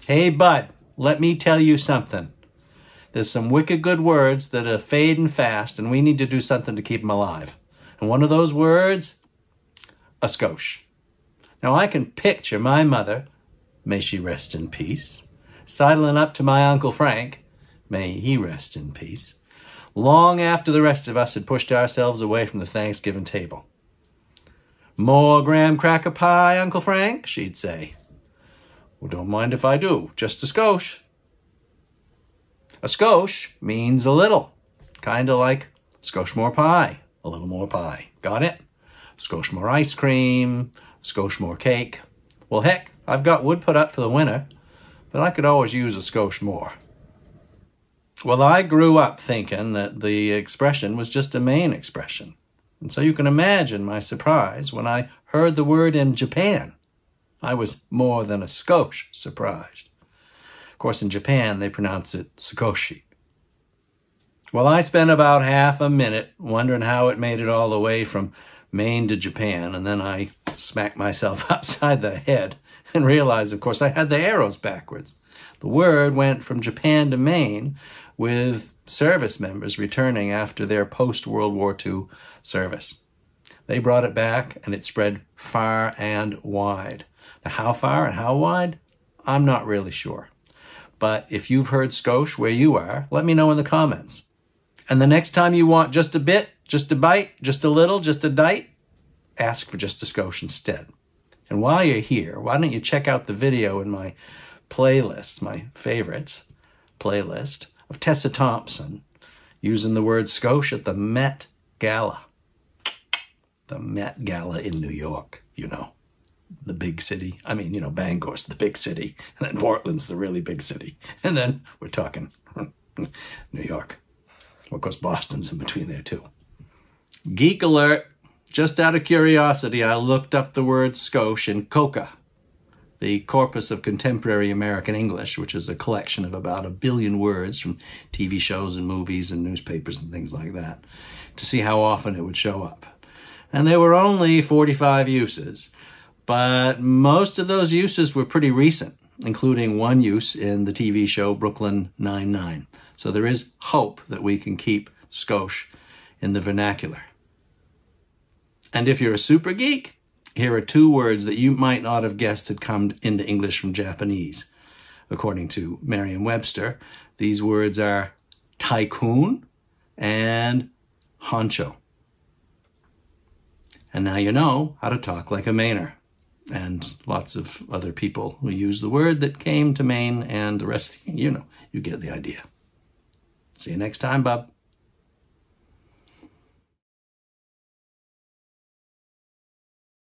Hey, bud, let me tell you something. There's some wicked good words that are fading fast, and we need to do something to keep them alive. And one of those words, a skosh. Now, I can picture my mother, may she rest in peace, sidling up to my Uncle Frank, may he rest in peace, long after the rest of us had pushed ourselves away from the Thanksgiving table. More graham cracker pie, Uncle Frank, she'd say. Well, don't mind if I do, just a skosh. A skosh means a little, kind of like skosh more pie, a little more pie. Got it? Skosh more ice cream, skosh more cake. Well, heck, I've got wood put up for the winter, but I could always use a skosh more. Well, I grew up thinking that the expression was just a Maine expression. And so you can imagine my surprise when I heard the word in Japan. I was more than a skosh surprised. Of course, in Japan, they pronounce it skoshi. Well, I spent about half a minute wondering how it made it all the way from Maine to Japan, and then I smacked myself upside the head and realized, of course, I had the arrows backwards. The word went from Japan to Maine with service members returning after their post-World War II service. They brought it back, and it spread far and wide. Now, how far and how wide? I'm not really sure. But if you've heard skosh where you are, let me know in the comments. And the next time you want just a bit, just a bite, just a little, just a dite, ask for just a skosh instead. And while you're here, why don't you check out the video in my playlist, my favorites playlist, of Tessa Thompson using the word skosh at the Met Gala. The Met Gala in New York, you know, the big city. I mean, you know, Bangor's the big city, and then Portland's the really big city. And then we're talking New York. Of course, Boston's in between there, too. Geek Alert. Just out of curiosity, I looked up the word skosh in COCA, the Corpus of Contemporary American English, which is a collection of about 1 billion words from TV shows and movies and newspapers and things like that, to see how often it would show up. And there were only 45 uses, but most of those uses were pretty recent, including one use in the TV show Brooklyn Nine-Nine. So there is hope that we can keep skosh in the vernacular. And if you're a super geek, here are 2 words that you might not have guessed had come into English from Japanese. According to Merriam-Webster, these words are tycoon and honcho. And now you know how to talk like a Mainer. And lots of other people who use the word that came to Maine, and the rest, you know, you get the idea. See you next time, bub.